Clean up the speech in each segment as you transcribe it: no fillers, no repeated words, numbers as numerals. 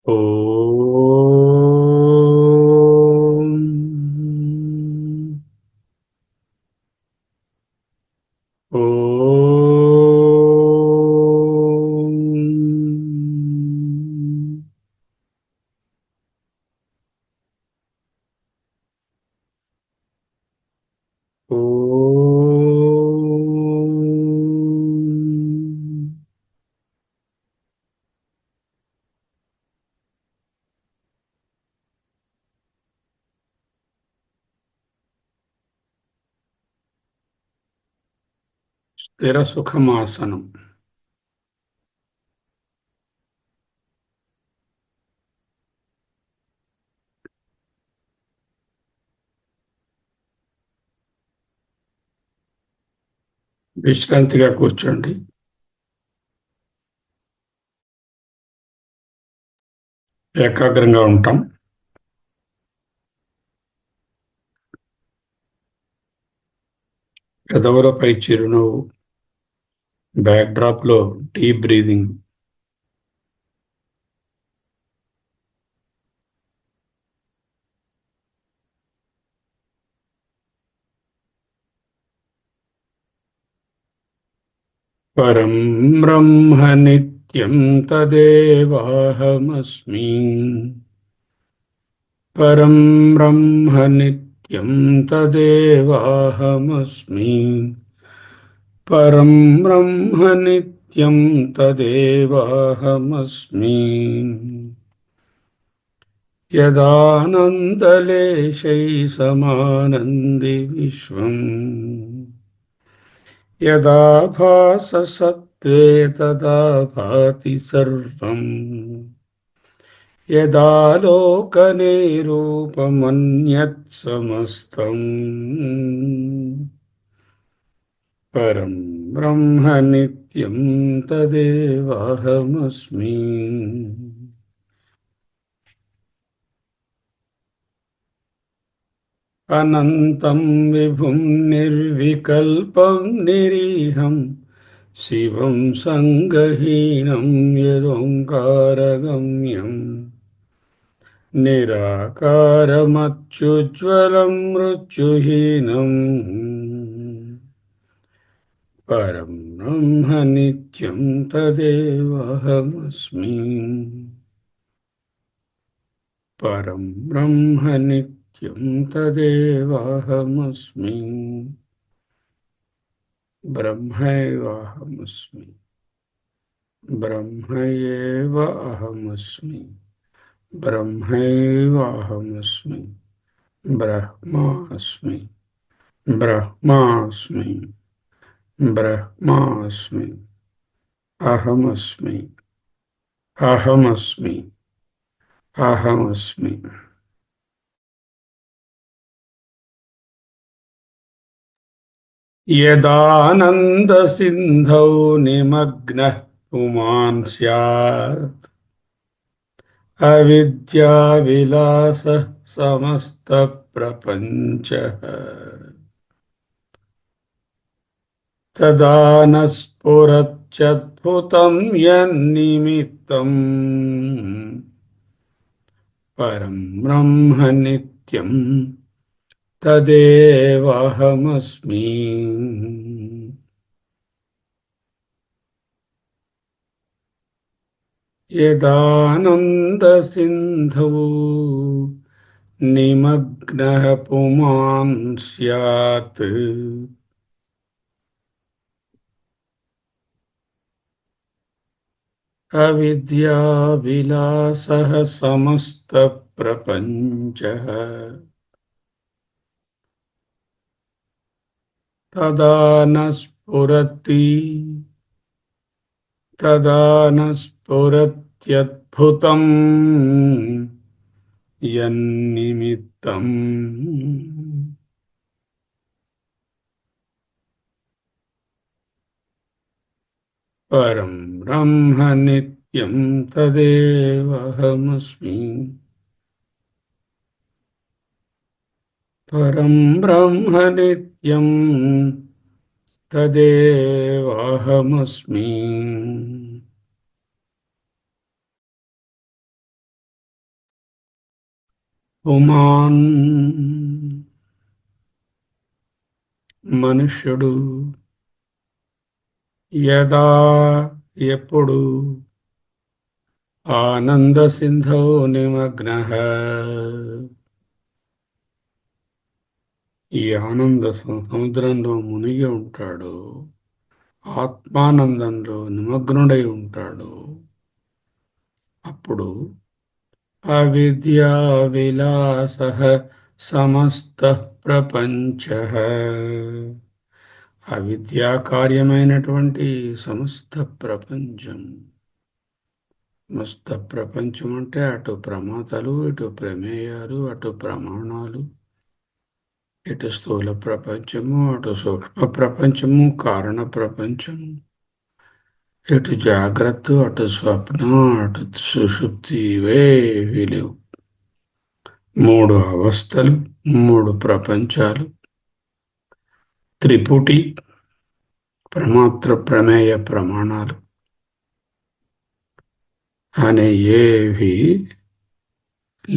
ఓం ఓం ఓం స్థిర సుఖమాసనం. విశ్రాంతిగా కూర్చోండి. ఏకాగ్రంగా ఉంటాం. పెదవులపై చిరునవ్వు, బ్యాక్ డ్రాప్ లో డీప్ బ్రీదింగ్. పరం బ్రహ్మ నిత్యం తదేవాహమస్మి. పరం బ్రహ్మ నిత్యం తదేవాహమస్మి. పరం బ్రహ్మ నిత్యం తదేవాహమస్మి. యదానందలేశై సమానంది విశ్వం. యదా భాససత్వే తదా భాతి సర్వం. యదాలోకనే రూపమన్యత్ సమస్తం. పరం బ్రహ్మ నిత్యం తదేవాహమస్మి. అనంతం విభుం నిర్వికల్పం నిరీహం శివం సంగహీనం యదోంకారగమ్యం. నిరాకారమత్యుజ్వలం మృత్యుహీనం. పరం బ్రహ్మ నిత్యం తదేవాహమస్మి. పరం బ్రహ్మ నిత్యం తదేవాహమస్మి. బ్రహ్మైవాహమస్మి. బ్రహ్మయేవ అహమస్మి. బ్రహ్మైవాహమస్మి. బ్రహ్మాస్మి. బ్రహ్మాస్మి. బ్రహ్మాస్మి. అహమస్మి. అహమస్మి. అహమస్మి. యదానందసింధౌ నిమగ్నః పుమాన్ స్యాత్. అవిద్యావిలాసః సమస్తప్రపంచః. తదా న స్ఫురత్యద్భుతం యన్నిమిత్తం. పరం బ్రహ్మ నిత్యం తదేవాహమస్మి. యదానందసింధౌ నిమగ్నః పుమాన్ స్యాత్. అవిద్యావిలాసః సమస్తప్రపంచః. తదా న స్ఫురతి. తదా న స్ఫురత్యద్భుతం యన్నిమిత్తం. పరం బ్రహ్మ నిత్యం తదేవాహమస్మి. పరం బ్రహ్మ నిత్యం తదేవాహమస్మి. పుమాన్ మనుష్యుడు యదా ఎప్పుడు ఆనంద సింధో నిమగ్నః ఈ ఆనంద సముద్రంలో మునిగి ఉంటాడు, ఆత్మానందంలో నిమగ్నుడై ఉంటాడు. అప్పుడు అవిద్యా విలాస సమస్త ప్రపంచ, అవిద్యా కార్యమైనటువంటి సమస్త ప్రపంచం. సమస్త ప్రపంచం అంటే అటు ప్రమాతలు, ఇటు ప్రమేయాలు, అటు ప్రమాణాలు, ఇటు స్థూల ప్రపంచము, అటు సూక్ష్మ ప్రపంచము, కారణ ప్రపంచము, ఇటు జాగ్రత్త, అటు స్వప్న, అటు సుషుప్తి, ఇవేవీ లేవు. మూడు అవస్థలు, మూడు ప్రపంచాలు, త్రిపుటి, ప్రమాత్ర ప్రమేయ ప్రమాణాలు అనే ఏవి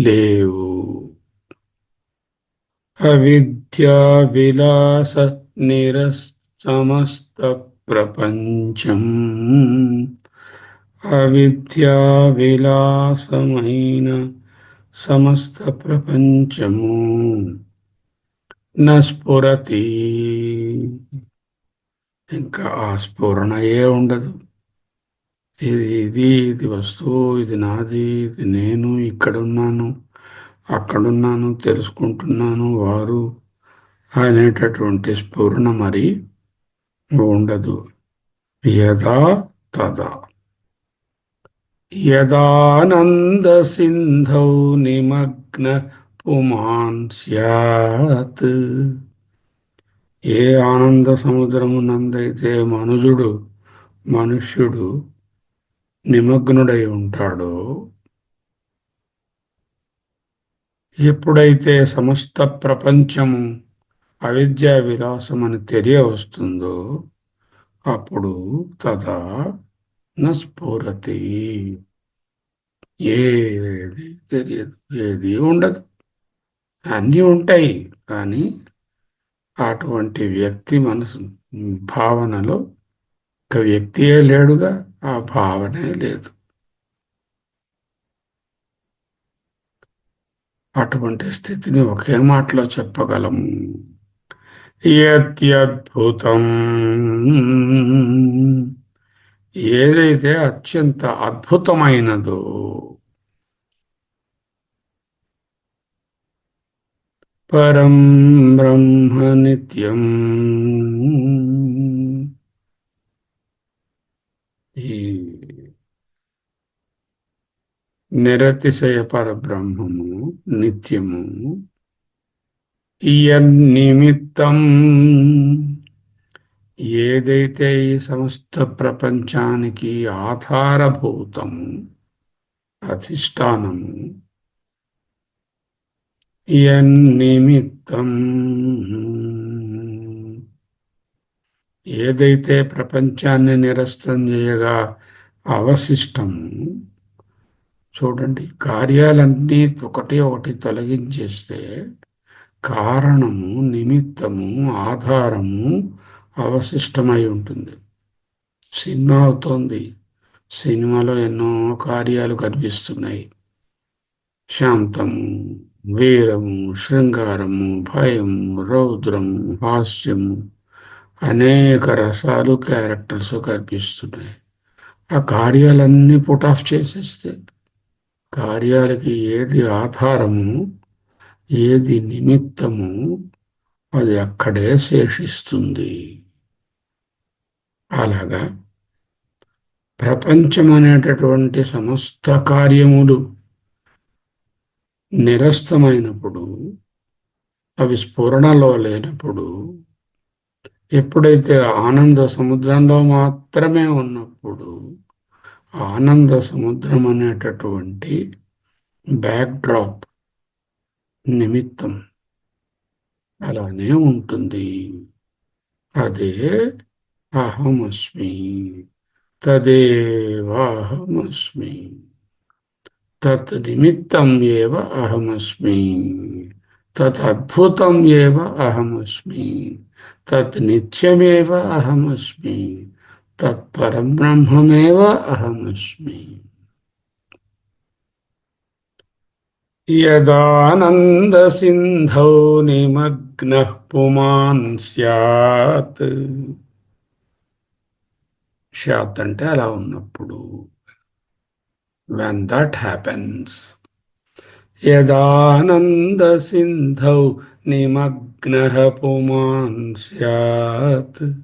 లేవు. అవిద్యా విలాస నిరస్తమస్త ప్రపంచం, అవిద్యా విలాసమైన సమస్త ప్రపంచము నస్ఫురతి, ఇంకా ఆ స్ఫురణయే ఉండదు. ఇది వస్తువు, ఇది నాది, ఇది నేను, ఇక్కడున్నాను, అక్కడున్నాను, తెలుసుకుంటున్నాను, వారు అనేటటువంటి స్ఫురణ మరి ఉండదు. యదా తదా యదానంద సింధౌ నిమగ్న పుమాన్ స్యాత్, ఏ ఆనంద సముద్రమునందైతే మనుష్యుడు నిమగ్నుడై ఉంటాడో, ఎప్పుడైతే సమస్త ప్రపంచము అవిద్యా విలాసం అని తెలియవస్తుందో అప్పుడు తదా నస్ఫురతి, ఏది తెలియదు, ఏది ఉండదు. అన్నీ ఉంటాయి కానీ అటువంటి వ్యక్తి మనసు భావనలో ఒక వ్యక్తియే లేడుగా, ఆ భావనే లేదు. అటువంటి స్థితిని ఒకే మాటలో చెప్పగలము. యత్యద్భుతం, ఏదైతే అత్యంత అద్భుతమైనదో, పరం బ్రహ్మ నిత్యం, ఈ నిరతిశయ పరబ్రహ్మము నిత్యము, నిమిత్తం, ఏదైతే ఈ సమస్త ప్రపంచానికి ఆధారభూతము, అధిష్టానము, నిమిత్తం, ఏదైతే ప్రపంచాన్ని నిరస్తం చేయగా అవశిష్టము. చూడండి, కార్యాలన్నీ ఒకటి ఒకటి తొలగించేస్తే కారణము, నిమిత్తము, ఆధారము అవశిష్టమై ఉంటుంది. సినిమా అవుతోంది, సినిమాలో ఎన్నో కార్యాలు కనిపిస్తున్నాయి. శాంతము, వీరము, శృంగారము, భయము, రౌద్రము, హాస్యము, అనేక రసాలు, క్యారెక్టర్స్ కనిపిస్తున్నాయి. ఆ కార్యాలన్నీ పుట్ ఆఫ్ చేసేస్తే కార్యాలకి ఏది ఆధారము, ఏది నిమిత్తము, అది అక్కడే శేషిస్తుంది. అలాగా ప్రపంచం అనేటటువంటి సమస్త కార్యములు నిరస్తమైనప్పుడు, అవి స్ఫురణలో లేనప్పుడు, ఎప్పుడైతే ఆనంద సముద్రంలో మాత్రమే ఉన్నప్పుడు, ఆనంద సముద్రం అనేటటువంటి బ్యాక్డ్రాప్, నిమిత్తం అలానే ఉంటుంది. అదే అహమస్మి, తదేవాహమస్మి. తత్ నిమిత్తం ఏవ అహమస్మి. తత్ అద్భుతం ఏవ అహమస్మి. తత్ నిత్యమేవ అహమస్మి. తత్ పరబ్రహ్మమేవ అహమస్మి. యదానందసింధౌ నిమగ్నః పుమాన్ స్యాత్. స్యాత్ అంటే అలా ఉన్నప్పుడు. when that happens. యదానందసింధౌ నిమగ్నః పుమాన్ స్యాత్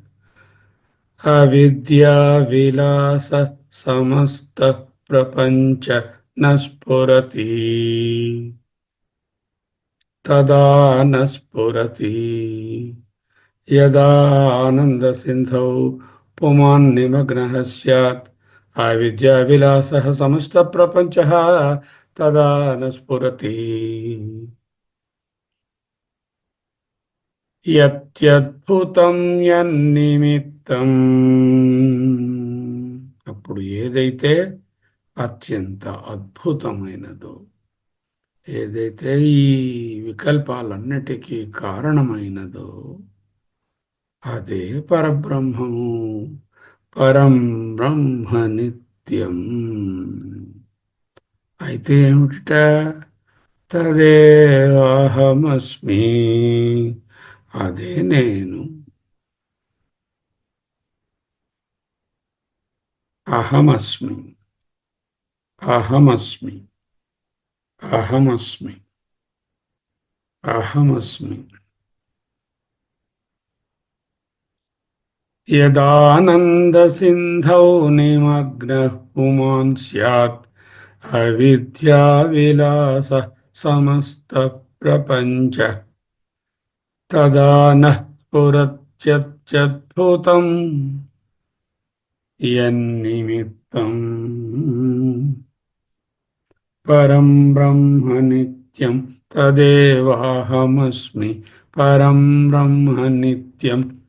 అవిద్యా విలాస సమస్త ప్రపంచ న స్ఫురతి తదా న స్ఫురతి. యదా ఆనందసింధౌ పుమాన్ నిమగ్నః స్యాత్ అవిద్యా విలాసః సమస్త ప్రపంచః తదా న స్ఫురతి. యత్యద్భుతం యన్నిమిత్తం. అప్పుడు ఏదైతే అత్యంత అద్భుతమైనదో, ఏదైతే ఈ వికల్పాలన్నిటికీ కారణమైనదో అదే పరబ్రహ్మము. పరం బ్రహ్మ నిత్యం. అయితే ఏమిట? తదేవాహమస్మి. అదే నేను. అహమస్మి. అహమస్మి. అహమస్మి. అహమస్మి. యదానందసింధౌ నిమగ్నః పుమాన్ స్యాత్ అవిద్యా విలాస సమస్త ప్రపంచ తదా నః స్ఫురత్యత్యద్భుతం యన్నిమిత్తం. పరం బ్రహ్మ నిత్యం తదేవాహమస్మి. పరం బ్రహ్మ నిత్యం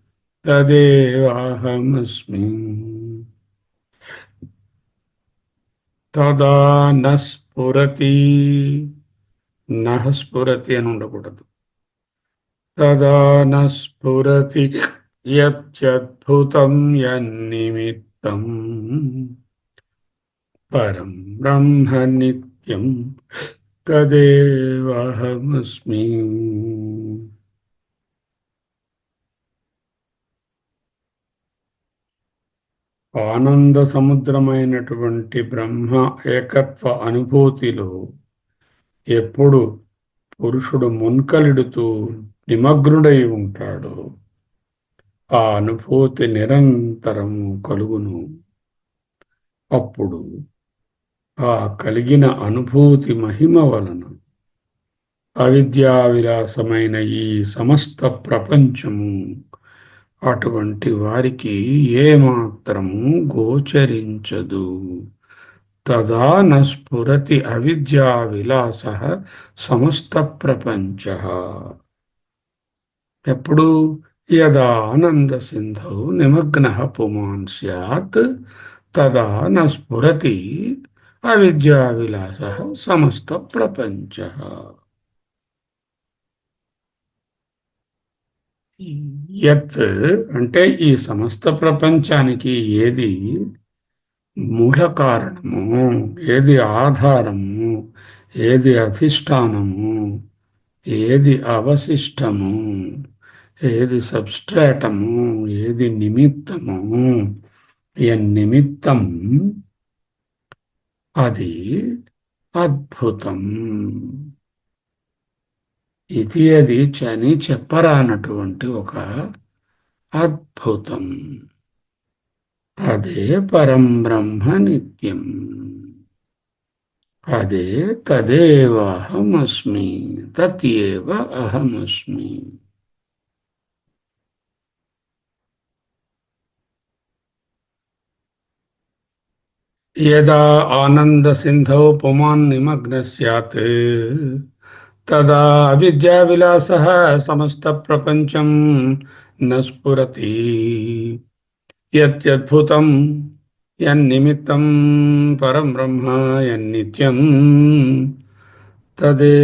తదేవాహమస్మి. తదా న స్ఫురతి. నః స్ఫురతి అని ఉండకూడదు. తదా న స్ఫురతి యత్యద్భుతం యన్నిమిత్తం. పరం బ్రహ్మ నిత్యం తదేవాహమస్మి. ఆనంద సముద్రమైనటువంటి బ్రహ్మ ఏకత్వ అనుభూతిలో ఎప్పుడు పురుషుడు మున్కలిడుతూ నిమగ్నుడై ఉంటాడో ఆ అనుభూతి నిరంతరము కలుగును. అప్పుడు ఆ కలిగిన అనుభూతి మహిమ వలన అవిద్యా విలాసమైన ఈ సమస్త ప్రపంచము అటువంటి వారికి ఏమాత్రము గోచరించదు. తదా న స్ఫురతి అవిద్యా విలాస సమస్త ప్రపంచ. ఎప్పుడు? యదా ఆనంద సింధౌ నిమగ్నః పుమాన్ స్యాత్ తదా న స్ఫురతి అవిద్యా విలాస సమస్త ప్రపంచ. యత్ అంటే ఈ సమస్త ప్రపంచానికి ఏది మూల కారణము, ఏది ఆధారము, ఏది అధిష్టానము, ఏది అవశిష్టము, ఏది సబ్స్ట్రాటము, ఏది నిమిత్తము, నిమిత్తం అది అద్భుతం. ఇది అది అని చెప్పరానటువంటి ఒక అద్భుతం. అదే పరం బ్రహ్మ నిత్యం. అదే తదేవాహమస్మి. తత్యేవ అహమస్మి. యదా ఆనంద సింధౌ పుమాన్ నిమగ్న స్యాత్ తదా అవిద్యా విలాసః సమస్త ప్రపంచం న స్ఫురతి. యత్యద్భుతం యన్నిమిత్తం పరం బ్రహ్మ యన్నిత్యం తదేవాహమస్మి.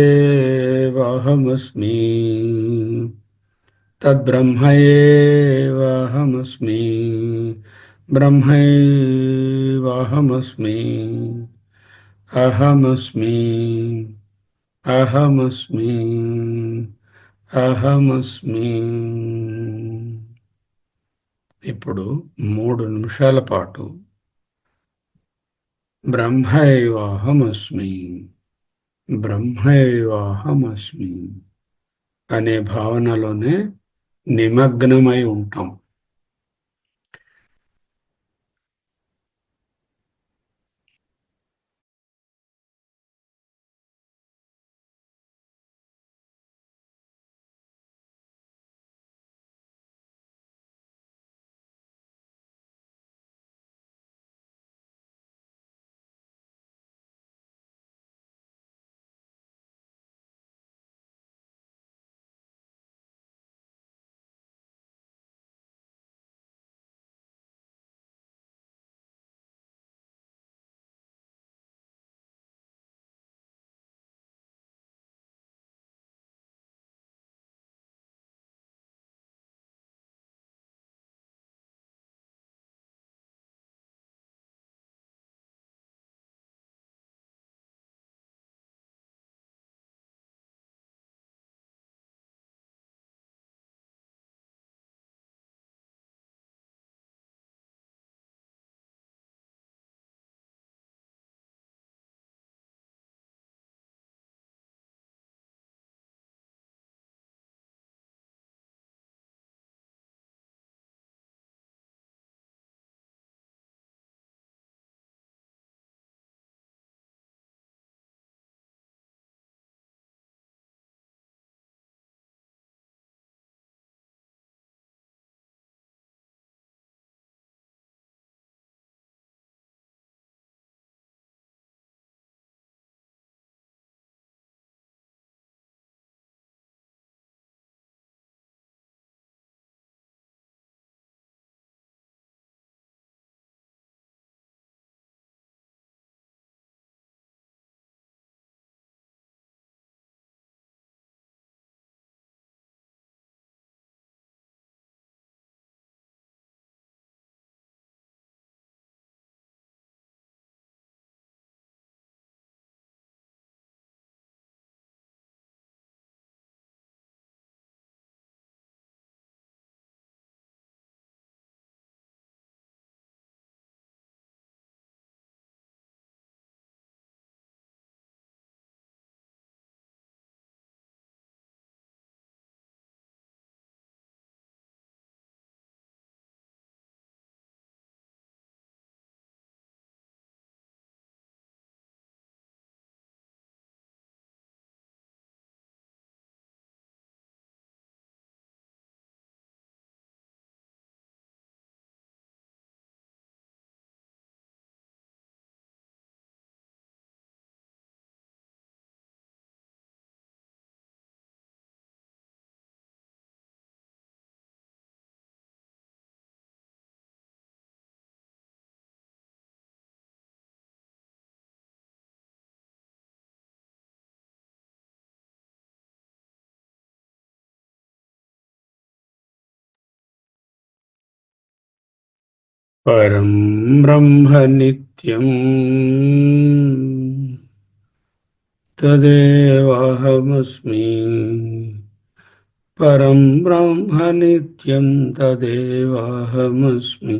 తద్బ్రహ్మయేవాహమస్మి. బ్రహ్మైవాహమస్మి. అహమస్మి. అహమస్మి. అహమస్మి. ఇప్పుడు 3 నిమిషాల పాటు బ్రహ్మైవాహమస్మి, బ్రహ్మైవాహమస్మి అనే భావనలోనే నిమగ్నమై ఉంటాం. పరం బ్రహ్మ నిత్యం తదేవాహమస్మి. పరం బ్రహ్మ నిత్యం తదేవాహమస్మి.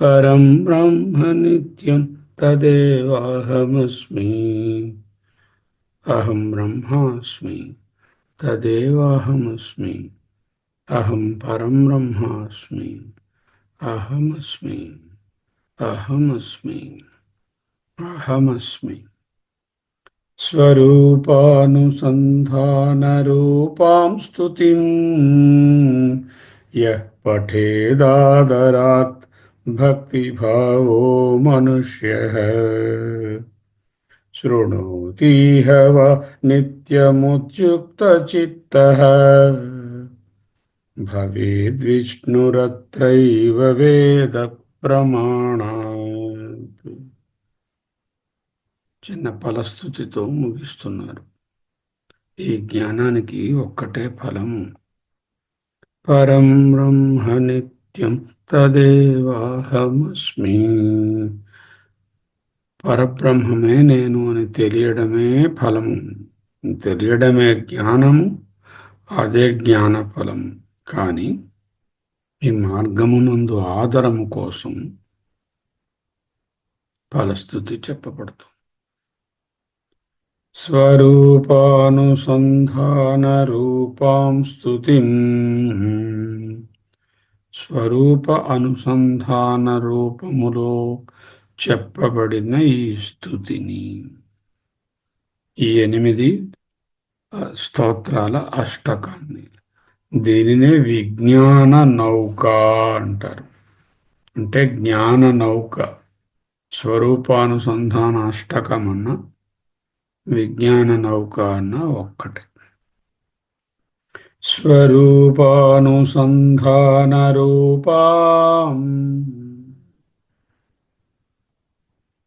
పరం బ్రహ్మ నిత్యం తదేవాహమస్మి. అహం బ్రహ్మాస్మి తదేవాహమస్మి. అహం పరం బ్రహ్మాస్మి. అహమస్మి. అహమస్మి. అహమస్మి. స్వరూపానుసంధానరూపాం స్తుతిం యః పఠేదాదరాత్ భక్తిభావో మనుష్యః శృణోతిహ వా నిత్యముచ్యుక్తచిత్తః భవేద్విష్ణురత్రైవ వేద ప్రమాణాత్. చిన్న ఫలస్థుతితో ముగిస్తున్నారు. ఈ జ్ఞానానికి ఒక్కటే ఫలము. పరం బ్రహ్మ నిత్యం తదేవాహమస్మి. పరబ్రహ్మమే నేను అని తెలియడమే ఫలము. తెలియడమే జ్ఞానము. అదే జ్ఞాన ఫలము. కానీ ఈ మార్గమునందు ఆదరము కోసం ఫలస్థుతి చెప్పబడుతుంది. స్వరూపానుసంధాన రూపాం స్తుతిం. స్వరూప అనుసంధాన రూపములో చెప్పబడిన ఈ స్తుతిని, ఈ 8 స్తోత్రాల అష్టకాన్ని, దీనినే విజ్ఞాన నౌక అంటారు. అంటే జ్ఞాన నౌక. స్వరూపానుసంధాన అష్టకమన్న విజ్ఞాన నౌక అన్న ఒక్కటే. స్వరూపానుసంధాన రూపం.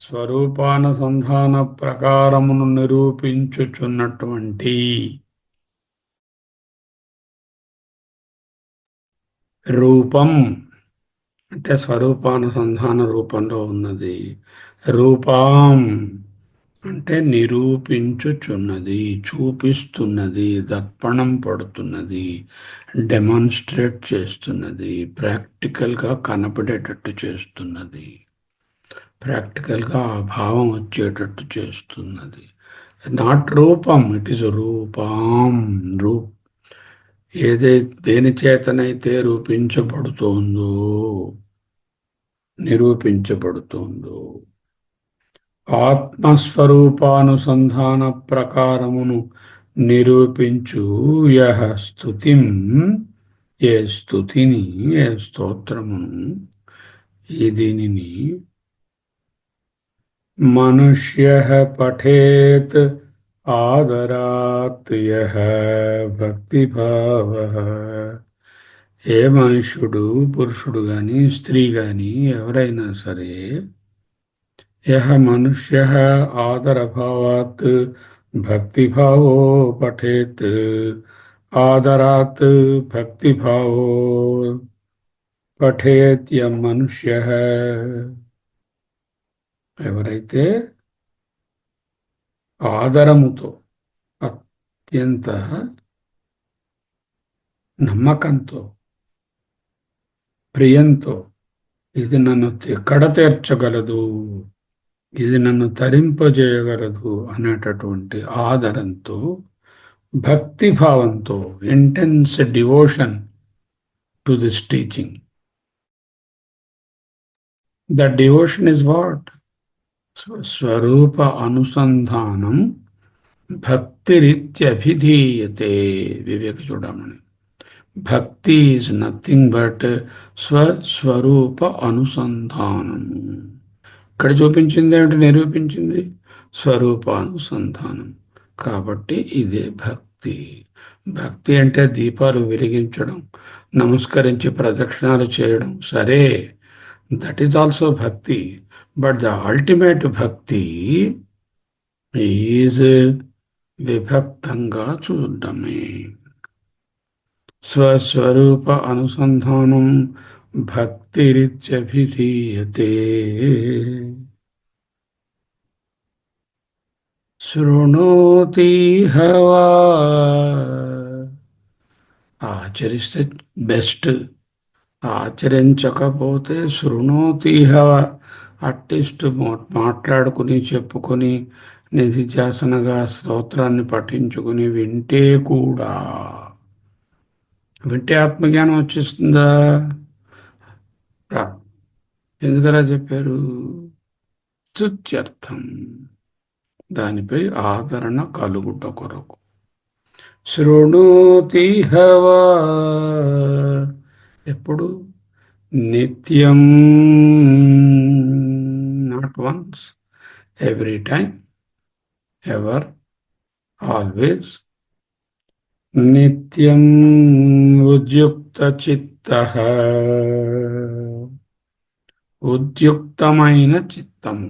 స్వరూపానుసంధాన ప్రకారమును నిరూపించుచున్నటువంటి రూపం అంటే స్వరూపానుసంధాన రూపంలో ఉన్నది. రూపం అంటే నిరూపించుచున్నది, చూపిస్తున్నది, దర్పణం పడుతున్నది, డెమాన్స్ట్రేట్ చేస్తున్నది, ప్రాక్టికల్గా కనపడేటట్టు చేస్తున్నది, ప్రాక్టికల్గా ఆ భావం వచ్చేటట్టు చేస్తున్నది. నాట్ రూపం, ఇట్ ఈస్ రూపం. దేని చేతనైతే నిరూపించబడుతోందో ఆత్మస్వరూపానుసంధాన ప్రకారమును నిరూపించు యః స్తుతిం, ఏ స్తుతిని, ఏ స్తోత్రమును, ఈ దీనిని మనుష్యః పఠేత్ ఆదరాత్ యః భక్తిభావః. ఏ మనుష్యుడు, పురుషుడు గాని స్త్రీ గాని ఎవరైనా సరే, యః మనుష్యః ఆదరభావాత్ భక్తిభావో పఠేత్, ఆదరాత్ భక్తిభావో పఠేత్ యం మనుష్యః. ఎవరైతే ఆదరముతో, అత్యంత నమ్మకంతో, ప్రియంతో, ఇది నన్ను కడతేర్చగలదు, ఇది నన్ను తరింపజేయగలదు అనేటటువంటి ఆదరంతో, భక్తిభావంతో, intense devotion to this teaching. The devotion is what? స్వరూప అనుసంధానం భక్తిరిత్యభిధీయతే. వివేక చూడమని. భక్తి ఈజ్ నథింగ్ బట్ స్వస్వరూప అనుసంధానము. ఇక్కడ చూపించింది ఏమిటి? నిరూపించింది స్వరూపానుసంధానం. కాబట్టి ఇదే భక్తి. భక్తి అంటే దీపాలు వెలిగించడం, నమస్కరించి ప్రదక్షిణాలు చేయడం, సరే, దట్ ఈజ్ ఆల్సో భక్తి. బట్ ద అల్టిమేట్ భక్తి ఈజ్ విభక్తంగా చూడడమే. స్వస్వరూప అనుసంధానం భక్తిరిత్యభిధీయతే. శృణోతిహ వా. ఆచరిస్తే బెస్ట్, ఆచరించకపోతే శృణోతిహ, అట్టిస్ట్ మాట్లాడుకుని, చెప్పుకొని, నిధిధ్యాసనగా స్తోత్రాన్ని పఠించుకుని వింటే కూడా, వింటే ఆత్మజ్ఞానం వచ్చేస్తుందా? ఎందుకలా చెప్పారు? స్తుత్యర్థం, దానిపై ఆదరణ కలుగుట కొరకు. శృణోతిహ వా, ఎప్పుడు? నిత్యం, not once, every time, ever, always. నిత్యం ఉద్యుక్త చిత్తః, ఉద్యుక్తమైన చిత్తము,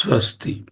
స్వస్తి.